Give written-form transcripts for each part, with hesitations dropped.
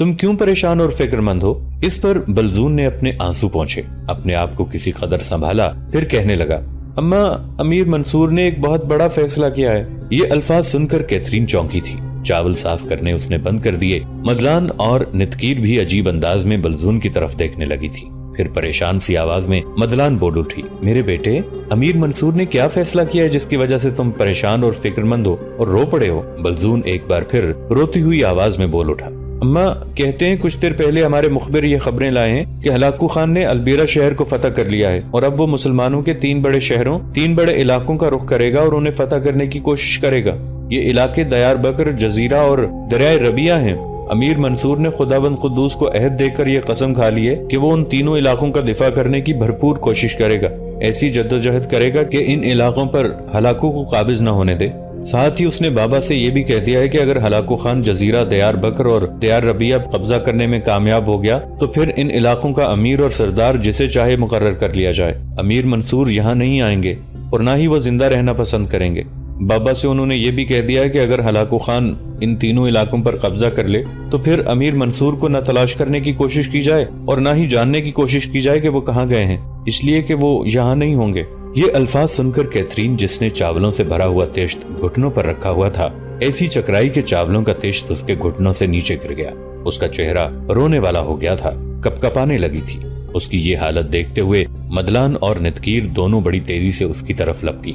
تم کیوں پریشان اور فکر مند ہو؟ اس پر بلزون نے اپنے آنسو پہنچے، اپنے آپ کو کسی قدر سنبھالا، پھر کہنے لگا، اماں، امیر منصور نے ایک بہت بڑا فیصلہ کیا ہے۔ یہ الفاظ سن کر کیتھرین چونکی تھی۔ چاول صاف کرنے اس نے بند کر دیے۔ مدلان اور نتکیر بھی عجیب انداز میں بلزون کی طرف دیکھنے لگی تھی۔ پھر پریشان سی آواز میں مدلان بول اٹھی، میرے بیٹے، امیر منصور نے کیا فیصلہ کیا ہے جس کی وجہ سے تم پریشان اور فکر مند ہو اور رو پڑے ہو؟ بلزون ایک بار پھر روتی ہوئی آواز میں بول اٹھا، اماں، کہتے ہیں کچھ دیر پہلے ہمارے مخبر یہ خبریں لائے ہیں کہ ہلاکو خان نے البیرا شہر کو فتح کر لیا ہے اور اب وہ مسلمانوں کے 3 بڑے شہروں، 3 بڑے علاقوں کا رخ کرے گا اور انہیں فتح کرنے کی کوشش کرے گا۔ یہ علاقے دیار بکر، جزیرہ اور دریائے ربیہ ہیں۔ امیر منصور نے خداوند قدوس کو عہد دے کر یہ قسم کھا لی ہے کہ وہ ان تینوں علاقوں کا دفاع کرنے کی بھرپور کوشش کرے گا، ایسی جدوجہد کرے گا کہ ان علاقوں پر ہلاکو کو قابض نہ ہونے دے۔ ساتھ ہی اس نے بابا سے یہ بھی کہہ دیا ہے کہ اگر ہلاکو خان جزیرہ دیار بکر اور دیار ربیہ قبضہ کرنے میں کامیاب ہو گیا تو پھر ان علاقوں کا امیر اور سردار جسے چاہے مقرر کر لیا جائے۔ امیر منصور یہاں نہیں آئیں گے اور نہ ہی وہ زندہ رہنا پسند کریں گے۔ بابا سے انہوں نے یہ بھی کہہ دیا ہے کہ اگر ہلاکو خان ان تینوں علاقوں پر قبضہ کر لے تو پھر امیر منصور کو نہ تلاش کرنے کی کوشش کی جائے اور نہ ہی جاننے کی کوشش کی جائے کہ وہ کہاں گئے ہیں، اس لیے کہ وہ یہاں نہیں ہوں گے۔ یہ الفاظ سن کر کیتھرین، جس نے چاولوں سے بھرا ہوا تیشت گھٹنوں پر رکھا ہوا تھا، ایسی چکرائی کے چاولوں کا تیشت اس کے گھٹنوں سے نیچے گر گیا۔ اس کا چہرہ رونے والا ہو گیا تھا، کپکپانے لگی تھی۔ اس کی یہ حالت دیکھتے ہوئے مدلان اور نتکیر دونوں بڑی تیزی سے اس کی طرف لپکی۔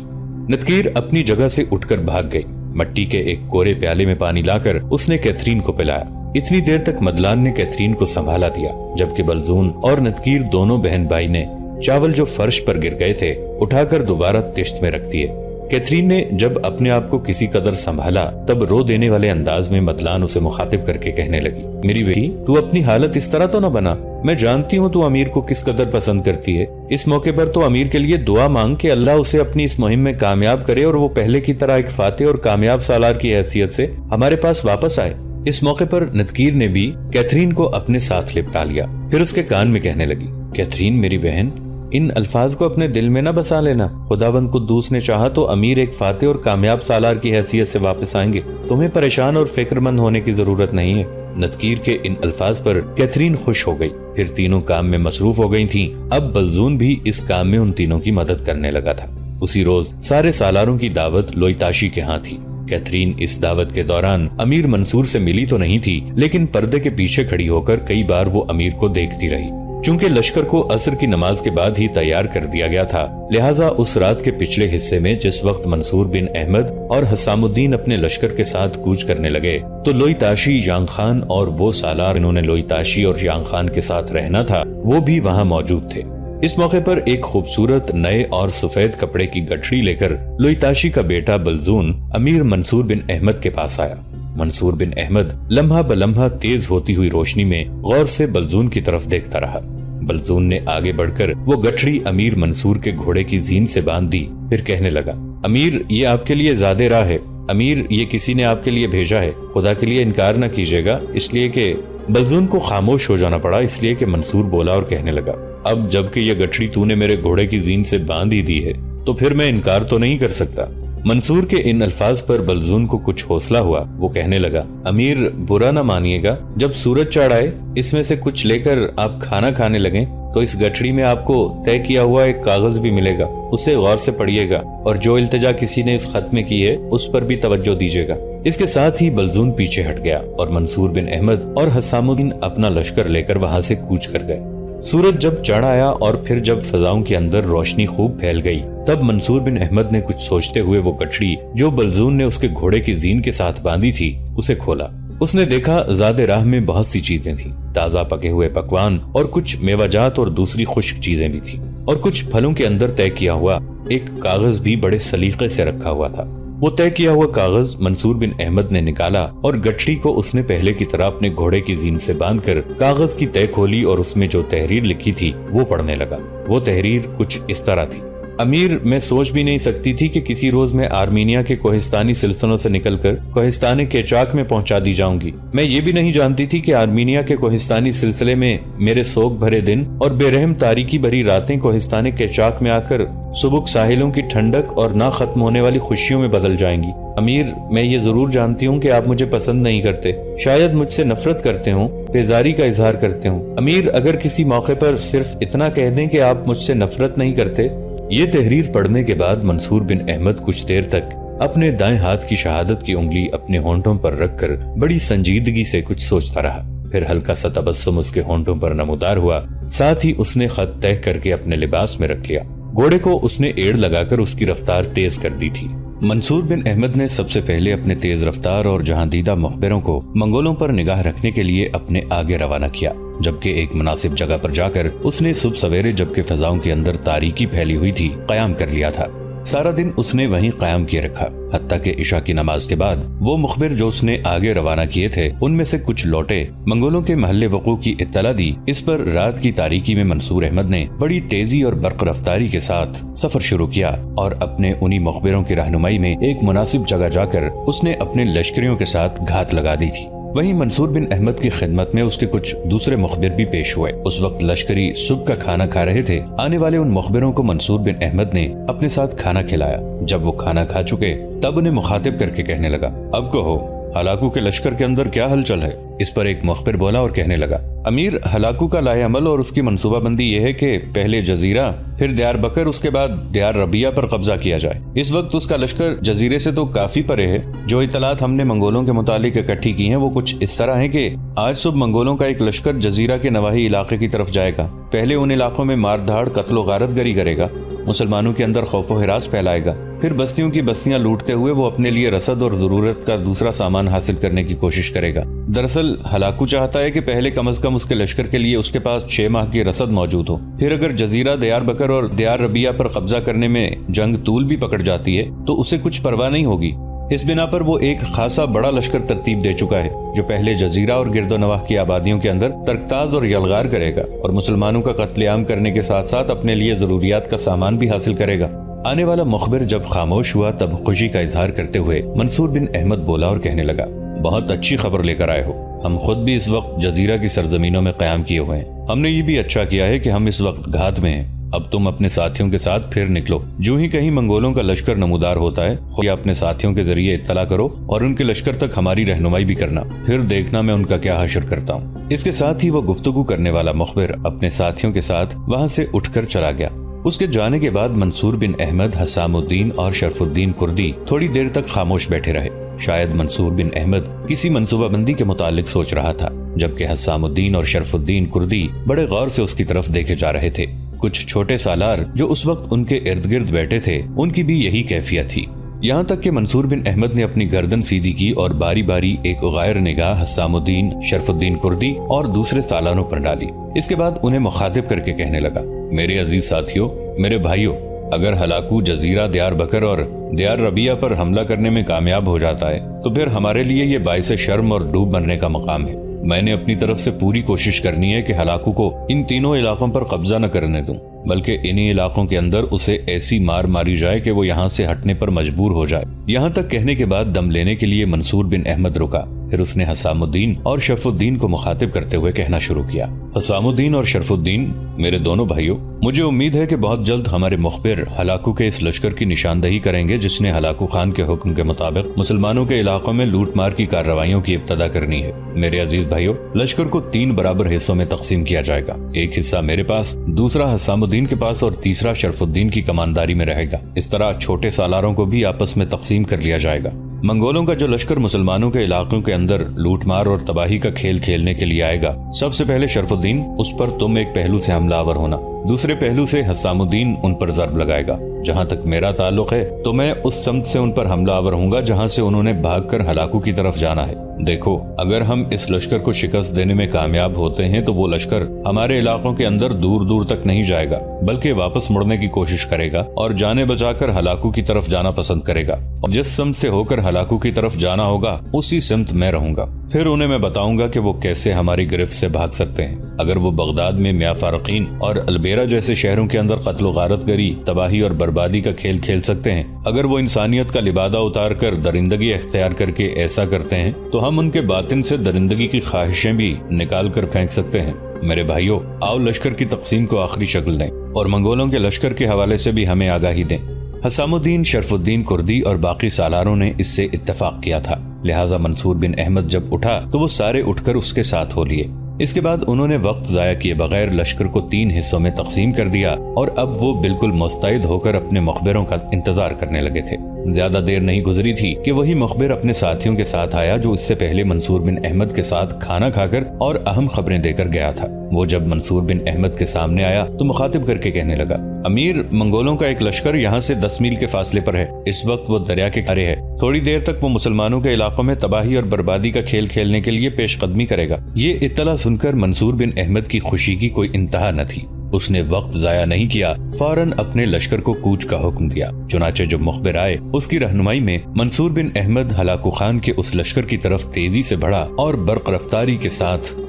نتکیر اپنی جگہ سے اٹھ کر بھاگ گئی۔ مٹی کے ایک کورے پیالے میں پانی لا کر اس نے کیتھرین کو پلایا۔ اتنی دیر تک مدلان نے کیتھرین کو سنبھالا دیا، جبکہ بلزون اور نتکیر دونوں بہن بھائی نے چاول جو فرش پر گر گئے تھے اٹھا کر دوبارہ تشت میں رکھ دیے۔ کیتھرین نے جب اپنے آپ کو کسی قدر سنبھالا تب رو دینے والے انداز میں مدلان اسے مخاطب کر کے کہنے لگی، میری بیٹی، تو اپنی حالت اس طرح تو نہ بنا۔ میں جانتی ہوں تو امیر کو کس قدر پسند کرتی ہے۔ اس موقع پر تو امیر کے لیے دعا مانگ کہ اللہ اسے اپنی اس مہم میں کامیاب کرے اور وہ پہلے کی طرح ایک فاتح اور کامیاب سالار کی حیثیت سے ہمارے پاس واپس آئے۔ اس موقع پر نتکیر نے بھی کیتھرین کو اپنے ساتھ لپٹا لیا، پھر اس کے کان میں کہنے لگی، کیتھرین میری بہن، ان الفاظ کو اپنے دل میں نہ بسا لینا۔ خداوند قدوس نے چاہا تو امیر ایک فاتح اور کامیاب سالار کی حیثیت سے واپس آئیں گے۔ تمہیں پریشان اور فکر مند ہونے کی ضرورت نہیں ہے۔ نتکیر کے ان الفاظ پر کیتھرین خوش ہو گئی، پھر تینوں کام میں مصروف ہو گئی تھیں۔ اب بلزون بھی اس کام میں ان تینوں کی مدد کرنے لگا تھا۔ اسی روز سارے سالاروں کی دعوت لوئتاشی کے ہاں تھی۔ کیتھرین اس دعوت کے دوران امیر منصور سے ملی تو نہیں تھی، لیکن پردے کے پیچھے کھڑی ہو کر کئی بار وہ امیر کو دیکھتی رہی۔ چونکہ لشکر کو عصر کی نماز کے بعد ہی تیار کر دیا گیا تھا، لہٰذا اس رات کے پچھلے حصے میں جس وقت منصور بن احمد اور حسام الدین اپنے لشکر کے ساتھ کوچ کرنے لگے تو لوئتاشی، یانگ خان اور وہ سالار انہوں نے لوئتاشی اور یانگ خان کے ساتھ رہنا تھا، وہ بھی وہاں موجود تھے۔ اس موقع پر ایک خوبصورت نئے اور سفید کپڑے کی گٹھڑی لے کر لوئتاشی کا بیٹا بلزون امیر منصور بن احمد کے پاس آیا۔ منصور بن احمد لمحہ بلمحہ تیز ہوتی ہوئی روشنی میں غور سے بلزون کی طرف دیکھتا رہا۔ بلزون نے آگے بڑھ کر وہ گٹھڑی امیر منصور کے گھوڑے کی زین سے باندھ دی، پھر کہنے لگا، امیر، یہ آپ کے لیے زیادہ راہ ہے۔ امیر، یہ کسی نے آپ کے لیے بھیجا ہے، خدا کے لیے انکار نہ کیجیے گا، اس لیے کہ بلزون کو خاموش ہو جانا پڑا، اس لیے کہ منصور بولا اور کہنے لگا، اب جب کہ یہ گٹھڑی تو نے میرے گھوڑے کی زین سے باندھ ہی دی ہے تو پھر میں انکار تو نہیں کر سکتا۔ منصور کے ان الفاظ پر بلزون کو کچھ حوصلہ ہوا، وہ کہنے لگا، امیر، برا نہ مانیے گا، جب سورج چڑھ آئے اس میں سے کچھ لے کر آپ کھانا کھانے لگیں تو اس گٹھڑی میں آپ کو طے کیا ہوا ایک کاغذ بھی ملے گا، اسے غور سے پڑھیے گا اور جو التجا کسی نے اس خط میں کی ہے اس پر بھی توجہ دیجیے گا۔ اس کے ساتھ ہی بلزون پیچھے ہٹ گیا اور منصور بن احمد اور حسام الدین اپنا لشکر لے کر وہاں سے کوچ کر گئے۔ سورج جب چڑھ آیا اور پھر جب فضاؤں کے اندر روشنی خوب پھیل گئی تب منصور بن احمد نے کچھ سوچتے ہوئے وہ گٹھڑی جو بلزون نے اس کے گھوڑے کی زین کے ساتھ باندھی تھی اسے کھولا۔ اس نے دیکھا زاد راہ میں بہت سی چیزیں تھیں، تازہ پکے ہوئے پکوان اور کچھ میوہ جات اور دوسری خشک چیزیں بھی تھیں، اور کچھ پھلوں کے اندر طے کیا ہوا ایک کاغذ بھی بڑے سلیقے سے رکھا ہوا تھا۔ وہ طے کیا ہوا کاغذ منصور بن احمد نے نکالا اور گٹھڑی کو اس نے پہلے کی طرح اپنے گھوڑے کی زین سے باندھ کر کاغذ کی طے کھولی اور اس میں جو تحریر لکھی تھی وہ پڑھنے لگا۔ وہ تحریر کچھ اس طرح تھی، امیر میں سوچ بھی نہیں سکتی تھی کہ کسی روز میں آرمینیا کے کوہستانی سلسلوں سے نکل کر کوہستان کیچاک میں پہنچا دی جاؤں گی۔ میں یہ بھی نہیں جانتی تھی کہ آرمینیا کے کوہستانی سلسلے میں میرے سوگ بھرے دن اور بے رحم تاریکی بھری راتیں کوہستان کیچاک میں آ کر سبک ساحلوں کی ٹھنڈک اور نہ ختم ہونے والی خوشیوں میں بدل جائیں گی۔ امیر، میں یہ ضرور جانتی ہوں کہ آپ مجھے پسند نہیں کرتے، شاید مجھ سے نفرت کرتے ہوں، بیزاری کا اظہار کرتے ہوں۔ امیر، اگر کسی موقع پر صرف اتنا کہہ دیں کہ آپ مجھ سے نفرت نہیں کرتے۔ یہ تحریر پڑھنے کے بعد منصور بن احمد کچھ دیر تک اپنے دائیں ہاتھ کی شہادت کی انگلی اپنے ہونٹوں پر رکھ کر بڑی سنجیدگی سے کچھ سوچتا رہا۔ پھر ہلکا سا تبسم اس کے ہونٹوں پر نمودار ہوا، ساتھ ہی اس نے خط طے کر کے اپنے لباس میں رکھ لیا۔ گھوڑے کو اس نے ایڑ لگا کر اس کی رفتار تیز کر دی تھی۔ منصور بن احمد نے سب سے پہلے اپنے تیز رفتار اور جہاں دیدہ مخبروں کو منگولوں پر نگاہ رکھنے کے لیے اپنے آگے روانہ کیا، جبکہ ایک مناسب جگہ پر جا کر اس نے صبح سویرے جبکہ فضاؤں کے اندر تاریکی پھیلی ہوئی تھی قیام کر لیا تھا۔ سارا دن اس نے وہیں قیام کیے رکھا، حتیٰ کہ عشاء کی نماز کے بعد وہ مخبر جو اس نے آگے روانہ کیے تھے ان میں سے کچھ لوٹے، منگولوں کے محل وقوع کی اطلاع دی۔ اس پر رات کی تاریکی میں منصور احمد نے بڑی تیزی اور برق رفتاری کے ساتھ سفر شروع کیا اور اپنے انہی مخبروں کی رہنمائی میں ایک مناسب جگہ جا کر اس نے اپنے لشکریوں کے ساتھ گھات لگا دی تھی۔ وہیں منصور بن احمد کی خدمت میں اس کے کچھ دوسرے مخبر بھی پیش ہوئے۔ اس وقت لشکری صبح کا کھانا کھا رہے تھے۔ آنے والے ان مخبروں کو منصور بن احمد نے اپنے ساتھ کھانا کھلایا۔ جب وہ کھانا کھا چکے تب انہیں مخاطب کر کے کہنے لگا، اب کہو ہلاکو کے لشکر کے اندر کیا ہلچل ہے؟ اس پر ایک مخبر بولا اور کہنے لگا، امیر، ہلاکو کا لائے عمل اور اس کی منصوبہ بندی یہ ہے کہ پہلے جزیرہ، پھر دیار بکر، اس کے بعد دیار ربیہ پر قبضہ کیا جائے۔ اس وقت اس کا لشکر جزیرے سے تو کافی پرے ہے۔ جو اطلاعات ہم نے منگولوں کے متعلق اکٹھی کی ہیں وہ کچھ اس طرح ہیں کہ آج صبح منگولوں کا ایک لشکر جزیرہ کے نواحی علاقے کی طرف جائے گا۔ پہلے ان علاقوں میں مار دھاڑ، قتل و غارت گری کرے گا، مسلمانوں کے اندر خوف و ہراس پھیلائے گا، پھر بستیوں کی بستیاں لوٹتے ہوئے وہ اپنے لیے رسد اور ضرورت کا دوسرا سامان حاصل کرنے کی کوشش کرے گا۔ دراصل ہلاکو چاہتا ہے کہ پہلے کم از کم اس کے لشکر کے لیے اس کے پاس 6 ماہ کی رسد موجود ہو، پھر اگر جزیرہ، دیار بکر اور دیار ربیہ پر قبضہ کرنے میں جنگ طول بھی پکڑ جاتی ہے تو اسے کچھ پرواہ نہیں ہوگی۔ اس بنا پر وہ ایک خاصا بڑا لشکر ترتیب دے چکا ہے جو پہلے جزیرہ اور گرد و نواح کی آبادیوں کے اندر ترکتاز اور یلغار کرے گا اور مسلمانوں کا قتل عام کرنے کے ساتھ ساتھ اپنے لیے ضروریات کا سامان بھی حاصل کرے گا۔ آنے والا مخبر جب خاموش ہوا تب خوشی کا اظہار کرتے ہوئے منصور بن احمد بولا اور کہنے لگا، بہت اچھی خبر لے کر آئے ہو۔ ہم خود بھی اس وقت جزیرہ کی سرزمینوں میں قیام کیے ہوئے ہیں۔ ہم نے یہ بھی اچھا کیا ہے کہ ہم اس وقت گھات میں ہیں۔ اب تم اپنے ساتھیوں کے ساتھ پھر نکلو۔ جو ہی کہیں منگولوں کا لشکر نمودار ہوتا ہے یا اپنے ساتھیوں کے ذریعے اطلاع کرو اور ان کے لشکر تک ہماری رہنمائی بھی کرنا، پھر دیکھنا میں ان کا کیا حشر کرتا ہوں۔ اس کے ساتھ ہی وہ گفتگو کرنے والا مخبر اپنے ساتھیوں کے ساتھ وہاں سے اٹھ کر چلا گیا۔ اس کے جانے کے بعد منصور بن احمد، حسام الدین اور شرف الدین کردی تھوڑی دیر تک خاموش بیٹھے رہے۔ شاید منصور بن احمد کسی منصوبہ بندی کے متعلق سوچ رہا تھا، جبکہ حسام الدین اور شرف الدین کردی بڑے غور سے اس کی طرف دیکھے جا رہے تھے۔ کچھ چھوٹے سالار جو اس وقت ان کے ارد گرد بیٹھے تھے ان کی بھی یہی کیفیت تھی، یہاں تک کہ منصور بن احمد نے اپنی گردن سیدھی کی اور باری باری ایک غیر نگاہ حسام الدین، شرف الدین کردی اور دوسرے سالاروں پر ڈالی۔ اس کے بعد انہیں مخاطب کر کے کہنے لگا، میرے عزیز ساتھیوں، میرے بھائیوں، اگر ہلاکو جزیرہ، دیار بکر اور دیار ربیہ پر حملہ کرنے میں کامیاب ہو جاتا ہے تو پھر ہمارے لیے یہ باعث شرم اور ڈوب مرنے کا مقام ہے۔ میں نے اپنی طرف سے پوری کوشش کرنی ہے کہ ہلاکو کو ان تینوں علاقوں پر قبضہ نہ کرنے دوں، بلکہ انہی علاقوں کے اندر اسے ایسی مار ماری جائے کہ وہ یہاں سے ہٹنے پر مجبور ہو جائے۔ یہاں تک کہنے کے بعد دم لینے کے لیے منصور بن احمد رکا، پھر اس نے حسام الدین اور شرف الدین کو مخاطب کرتے ہوئے کہنا شروع کیا، حسام الدین اور شرف الدین، میرے دونوں بھائیوں، مجھے امید ہے کہ بہت جلد ہمارے مخبر ہلاکو کے اس لشکر کی نشاندہی کریں گے جس نے ہلاکو خان کے حکم کے مطابق مسلمانوں کے علاقوں میں لوٹ مار کی کارروائیوں کی ابتدا کرنی ہے۔ میرے عزیز بھائیوں، لشکر کو 3 برابر حصوں میں تقسیم کیا جائے گا، ایک حصہ میرے پاس، دوسرا حسام الدین کے پاس اور تیسرا شرف الدین کی کمانداری میں رہے گا۔ اس طرح چھوٹے سالاروں کو بھی آپس میں تقسیم کر لیا جائے گا۔ منگولوں کا جو لشکر مسلمانوں کے علاقوں کے اندر لوٹ مار اور تباہی کا کھیل کھیلنے کے لیے آئے گا، سب سے پہلے شرف الدین، اس پر تم ایک پہلو سے حملہ آور ہونا، دوسرے پہلو سے حسام الدین ان پر ضرب لگائے گا۔ جہاں تک میرا تعلق ہے تو میں اس سمت سے ان پر حملہ آور ہوں گا جہاں سے انہوں نے بھاگ کر ہلاکو کی طرف جانا ہے۔ دیکھو، اگر ہم اس لشکر کو شکست دینے میں کامیاب ہوتے ہیں تو وہ لشکر ہمارے علاقوں کے اندر دور دور تک نہیں جائے گا، بلکہ واپس مڑنے کی کوشش کرے گا اور جانے بچا کر ہلاکو کی طرف جانا پسند کرے گا، اور جس سمت سے ہو کر ہلاکو کی طرف جانا ہوگا اسی سمت میں رہوں گا۔ پھر انہیں میں بتاؤں گا کہ وہ کیسے ہماری گرفت سے بھاگ سکتے ہیں۔ اگر وہ بغداد میں میاں فارقین اور البیرا جیسے شہروں کے اندر قتل و غارت گری، تباہی اور بربادی کا کھیل کھیل سکتے ہیں، اگر وہ انسانیت کا لبادہ اتار کر درندگی اختیار کر کے ایسا کرتے ہیں، تو ہم ان کے باطن سے درندگی کی خواہشیں بھی نکال کر پھینک سکتے ہیں۔ میرے بھائیوں، آؤ لشکر کی تقسیم کو آخری شکل دیں اور منگولوں کے لشکر کے حوالے سے بھی ہمیں آگاہی دیں۔ حسام الدین، شرف الدین کردی اور باقی سالاروں نے اس سے اتفاق کیا تھا، لہٰذا منصور بن احمد جب اٹھا تو وہ سارے اٹھ کر اس کے ساتھ ہو لیے۔ اس کے بعد انہوں نے وقت ضائع کیے بغیر لشکر کو 3 حصوں میں تقسیم کر دیا اور اب وہ بالکل مستعد ہو کر اپنے مخبروں کا انتظار کرنے لگے تھے۔ زیادہ دیر نہیں گزری تھی کہ وہی مخبر اپنے ساتھیوں کے ساتھ آیا جو اس سے پہلے منصور بن احمد کے ساتھ کھانا کھا کر اور اہم خبریں دے کر گیا تھا۔ وہ جب منصور بن احمد کے سامنے آیا تو مخاطب کر کے کہنے لگا، امیر، منگولوں کا ایک لشکر یہاں سے 10 میل کے فاصلے پر ہے۔ اس وقت وہ دریا کے کنارے ہے۔ تھوڑی دیر تک وہ مسلمانوں کے علاقوں میں تباہی اور بربادی کا کھیل کھیلنے کے لیے پیش قدمی کرے گا۔ یہ اطلاع سن کر منصور بن احمد کی خوشی کی کوئی انتہا نہ تھی۔ اس نے وقت ضائع نہیں کیا، فوراً اپنے لشکر کو کوچ کا حکم دیا۔ چنانچہ جب مخبر آئے، اس کی رہنمائی میں منصور بن احمد ہلاکو خان کے اس لشکر کی طرف تیزی سے بڑھا اور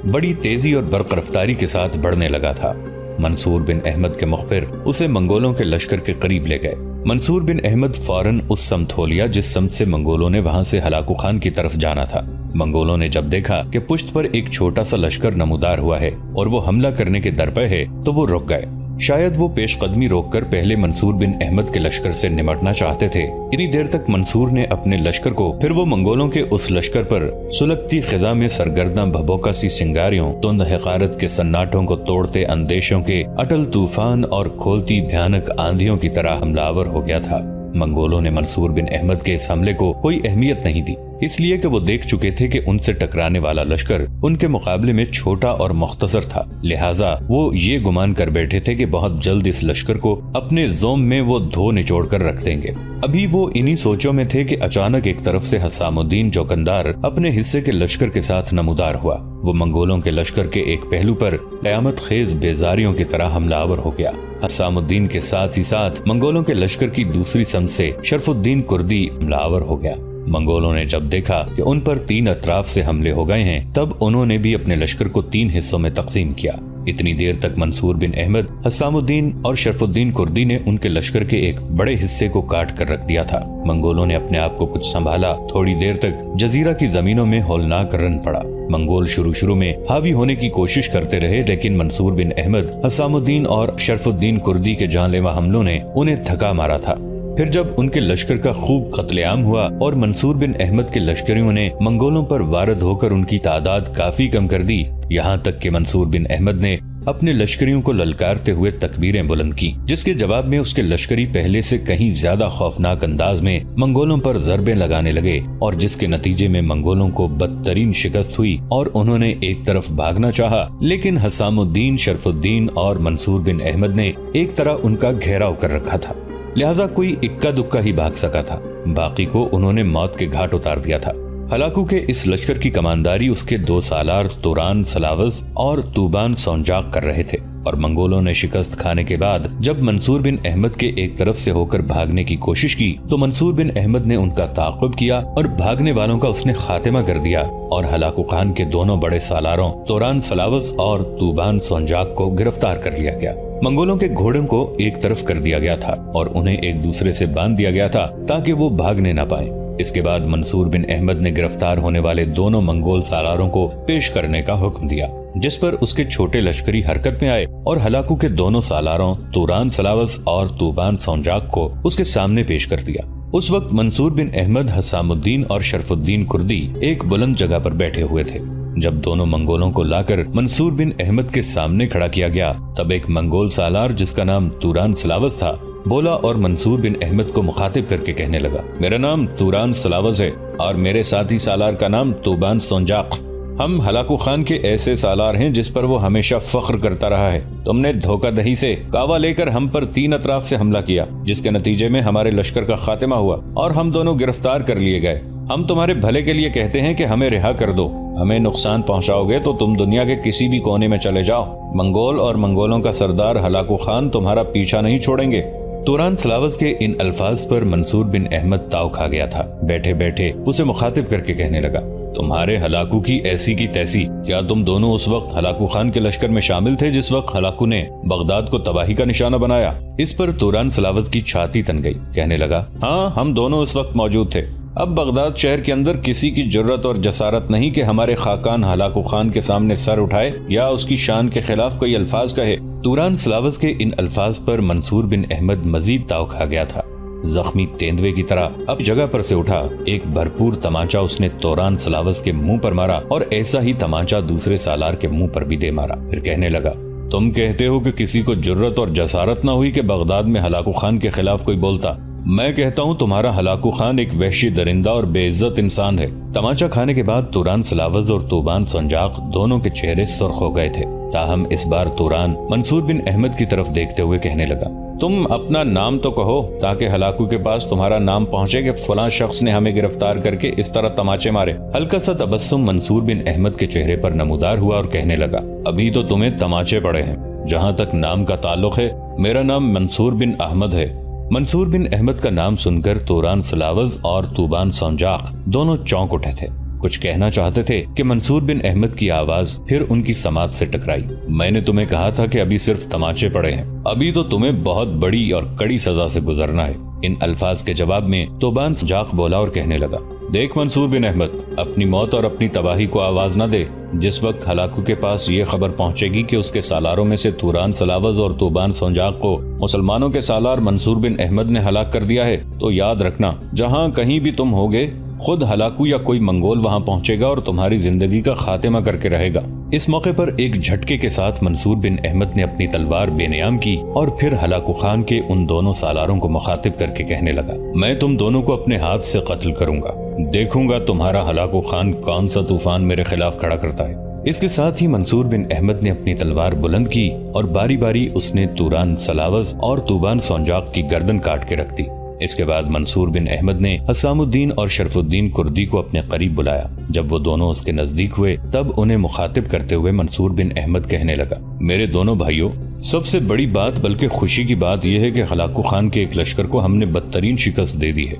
بڑی تیزی اور برق رفتاری کے ساتھ بڑھنے لگا تھا۔ منصور بن احمد کے مخبر اسے منگولوں کے لشکر کے قریب لے گئے۔ منصور بن احمد فوراً اس سمت ہو لیا جس سمت سے منگولوں نے وہاں سے ہلاکو خان کی طرف جانا تھا۔ منگولوں نے جب دیکھا کہ پشت پر ایک چھوٹا سا لشکر نمودار ہوا ہے اور وہ حملہ کرنے کے درپے ہے تو وہ رک گئے۔ شاید وہ پیش قدمی روک کر پہلے منصور بن احمد کے لشکر سے نمٹنا چاہتے تھے۔ اتنی دیر تک منصور نے اپنے لشکر کو، پھر وہ منگولوں کے اس لشکر پر سلگتی خزاں میں سرگرداں بھبوکا سی سنگاریوں، تند حقارت کے سناٹوں کو توڑتے اندیشوں کے اٹل طوفان اور کھولتی بھیانک آندھیوں کی طرح حملہ آور ہو گیا تھا۔ منگولوں نے منصور بن احمد کے اس حملے کو کوئی اہمیت نہیں دی، اس لیے کہ وہ دیکھ چکے تھے کہ ان سے ٹکرانے والا لشکر ان کے مقابلے میں چھوٹا اور مختصر تھا، لہٰذا وہ یہ گمان کر بیٹھے تھے کہ بہت جلد اس لشکر کو اپنے زوم میں وہ دھو نچوڑ کر رکھ دیں گے۔ ابھی وہ انہی سوچوں میں تھے کہ اچانک ایک طرف سے حسام الدین جوکندار اپنے حصے کے لشکر کے ساتھ نمودار ہوا۔ وہ منگولوں کے لشکر کے ایک پہلو پر قیامت خیز بیزاریوں کی طرح حملہ آور ہو گیا۔ حسام الدین کے ساتھ ہی ساتھ منگولوں کے لشکر کی دوسری سمت سے شرف الدین کردی حملہ آور ہو گیا۔ منگولوں نے جب دیکھا کہ ان پر 3 اطراف سے حملے ہو گئے ہیں، تب انہوں نے بھی اپنے لشکر کو 3 حصوں میں تقسیم کیا۔ اتنی دیر تک منصور بن احمد، حسام الدین اور شرف الدین کردی نے ان کے لشکر کے ایک بڑے حصے کو کاٹ کر رکھ دیا تھا۔ منگولوں نے اپنے آپ کو کچھ سنبھالا۔ تھوڑی دیر تک جزیرہ کی زمینوں میں ہولناک رن پڑا۔ منگول شروع میں حاوی ہونے کی کوشش کرتے رہے، لیکن منصور بن احمد، حسام الدین اور شرف الدین کردی کے جان لیوا حملوں نے انہیں تھکا مارا تھا۔ پھر جب ان کے لشکر کا خوب قتل عام ہوا اور منصور بن احمد کے لشکریوں نے منگولوں پر وارد ہو کر ان کی تعداد کافی کم کر دی، یہاں تک کہ منصور بن احمد نے اپنے لشکریوں کو للکارتے ہوئے تکبیریں بلند کی، جس کے جواب میں اس کے لشکری پہلے سے کہیں زیادہ خوفناک انداز میں منگولوں پر ضربیں لگانے لگے، اور جس کے نتیجے میں منگولوں کو بدترین شکست ہوئی اور انہوں نے ایک طرف بھاگنا چاہا، لیکن حسام الدین، شرف الدین اور منصور بن احمد نے ایک طرح ان کا گھیراؤ کر رکھا تھا، لہذا کوئی اکا دکا ہی بھاگ سکا تھا، باقی کو انہوں نے موت کے گھاٹ اتار دیا تھا۔ ہلاکو کے اس لشکر کی کمانداری اس کے 2 سالار توران سلاوز اور توبان سونجاق کر رہے تھے، اور منگولوں نے شکست کھانے کے بعد جب منصور بن احمد کے ایک طرف سے ہو کر بھاگنے کی کوشش کی تو منصور بن احمد نے ان کا تعاقب کیا اور بھاگنے والوں کا اس نے خاتمہ کر دیا، اور ہلاکو خان کے دونوں بڑے سالاروں توران سلاوز اور توبان سونجاق کو گرفتار کر لیا گیا۔ منگولوں کے گھوڑوں کو ایک طرف کر دیا گیا تھا اور انہیں ایک دوسرے سے باندھ دیا گیا تھا تاکہ وہ بھاگنے نہ پائیں۔ اس کے بعد منصور بن احمد نے گرفتار ہونے والے دونوں منگول سالاروں کو پیش کرنے کا حکم دیا، جس پر اس کے چھوٹے لشکری حرکت میں آئے اور ہلاکو کے دونوں سالاروں توران سلاوز اور توبان سونجاق کو اس کے سامنے پیش کر دیا۔ اس وقت منصور بن احمد، حسام الدین اور شرف الدین کردی ایک بلند جگہ پر بیٹھے ہوئے تھے۔ جب دونوں منگولوں کو لا کر منصور بن احمد کے سامنے کھڑا کیا گیا، تب ایک منگول سالار جس کا نام توران سلاوز تھا بولا اور منصور بن احمد کو مخاطب کر کے کہنے لگا، میرا نام توران سلاوز ہے اور میرے ساتھی سالار کا نام توبان سونجاق۔ ہم ہلاکو خان کے ایسے سالار ہیں جس پر وہ ہمیشہ فخر کرتا رہا ہے۔ تم نے دھوکہ دہی سے کاوا لے کر ہم پر 3 اطراف سے حملہ کیا، جس کے نتیجے میں ہمارے لشکر کا خاتمہ ہوا اور ہم دونوں گرفتار کر لیے گئے۔ ہم تمہارے بھلے کے لیے کہتے ہیں کہ ہمیں رہا کر دو، ہمیں نقصان پہنچاؤ گے تو تم دنیا کے کسی بھی کونے میں چلے جاؤ، منگول اور منگولوں کا سردار ہلاکو خان تمہارا پیچھا نہیں چھوڑیں گے۔ توران سلاوز کے ان الفاظ پر منصور بن احمد تاؤ کھا گیا تھا۔ بیٹھے بیٹھے اسے مخاطب کر کے کہنے لگا، تمہارے ہلاکو کی ایسی کی تیسی، کیا تم دونوں اس وقت ہلاکو خان کے لشکر میں شامل تھے جس وقت ہلاکو نے بغداد کو تباہی کا نشانہ بنایا؟ اس پر توران سلاوت کی چھاتی تن گئی، کہنے لگا ہاں ہم دونوں اس وقت موجود تھے۔ اب بغداد شہر کے اندر کسی کی جرت اور جسارت نہیں کہ ہمارے خاقان ہلاکو خان کے سامنے سر اٹھائے یا اس کی شان کے خلاف کوئی الفاظ کہے۔ توران سلاوت کے ان الفاظ پر منصور بن احمد مزید تاؤ کھا گیا تھا۔ زخمی تیندوے کی طرح اب جگہ پر سے اٹھا، ایک بھرپور تمانچہ اس نے توران سلاوت کے منہ پر مارا اور ایسا ہی تمانچہ دوسرے سالار کے منہ پر بھی دے مارا۔ پھر کہنے لگا تم کہتے ہو کہ کسی کو جرت اور جسارت نہ ہوئی کہ بغداد میں ہلاکو خان کے خلاف کوئی بولتا۔ میں کہتا ہوں تمہارا ہلاکو خان ایک وحشی درندہ اور بے عزت انسان ہے۔ تمانچہ کھانے کے بعد توران سلاوز اور توبان سنجاق دونوں کے چہرے سرخ ہو گئے تھے، تاہم اس بار توران منصور بن احمد کی طرف دیکھتے ہوئے کہنے لگا تم اپنا نام تو کہو تاکہ ہلاکو کے پاس تمہارا نام پہنچے کہ فلاں شخص نے ہمیں گرفتار کر کے اس طرح تماچے مارے۔ ہلکا سا تبسم منصور بن احمد کے چہرے پر نمودار ہوا اور کہنے لگا ابھی تو تمہیں تماچے پڑے ہیں، جہاں تک نام کا تعلق ہے میرا نام منصور بن احمد ہے۔ منصور بن احمد کا نام سن کر توران سلاوز اور توبان سنجاق دونوں چونک اٹھے تھے، کچھ کہنا چاہتے تھے کہ منصور بن احمد کی آواز پھر ان کی سماعت سے ٹکرائی۔ میں نے تمہیں کہا تھا کہ ابھی صرف تماچے پڑے ہیں، ابھی تو تمہیں بہت بڑی اور کڑی سزا سے گزرنا ہے۔ ان الفاظ کے جواب میں توبان سنجاق بولا اور کہنے لگا دیکھ منصور بن احمد، اپنی موت اور اپنی تباہی کو آواز نہ دے۔ جس وقت ہلاکو کے پاس یہ خبر پہنچے گی کہ اس کے سالاروں میں سے توران سلاوز اور توبان سنجاق کو مسلمانوں کے سالار منصور بن احمد نے ہلاک کر دیا ہے، تو یاد رکھنا جہاں کہیں بھی تم ہوگے خود ہلاکو یا کوئی منگول وہاں پہنچے گا اور تمہاری زندگی کا خاتمہ کر کے رہے گا۔ اس موقع پر ایک جھٹکے کے ساتھ منصور بن احمد نے اپنی تلوار بے نیام کی اور پھر ہلاکو خان کے ان دونوں سالاروں کو مخاطب کر کے کہنے لگا میں تم دونوں کو اپنے ہاتھ سے قتل کروں گا، دیکھوں گا تمہارا ہلاکو خان کون سا طوفان میرے خلاف کھڑا کرتا ہے۔ اس کے ساتھ ہی منصور بن احمد نے اپنی تلوار بلند کی اور باری باری اس نے توران سلاوز اور توبان سنجاق کی گردن کاٹ کے رکھ دی۔ اس کے بعد منصور بن احمد نے حسام الدین اور شرف الدین کردی کو اپنے قریب بلایا۔ جب وہ دونوں اس کے نزدیک ہوئے تب انہیں مخاطب کرتے ہوئے منصور بن احمد کہنے لگا میرے دونوں بھائیوں، سب سے بڑی بات بلکہ خوشی کی بات یہ ہے کہ ہلاکو خان کے ایک لشکر کو ہم نے بدترین شکست دے دی ہے۔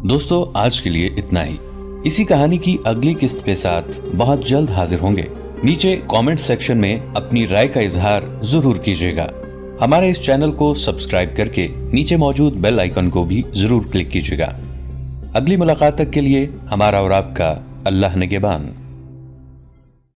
دوستو آج کے لیے اتنا ہی۔ اسی کہانی کی اگلی قسط کے ساتھ بہت جلد حاضر ہوں گے۔ نیچے کامنٹ سیکشن میں اپنی رائے کا اظہار ضرور کیجیے گا۔ ہمارے اس چینل کو سبسکرائب کر کے نیچے موجود بیل آئیکن کو بھی ضرور کلک کیجیے گا۔ اگلی ملاقات تک کے لیے ہمارا اور آپ کا اللہ نگہبان۔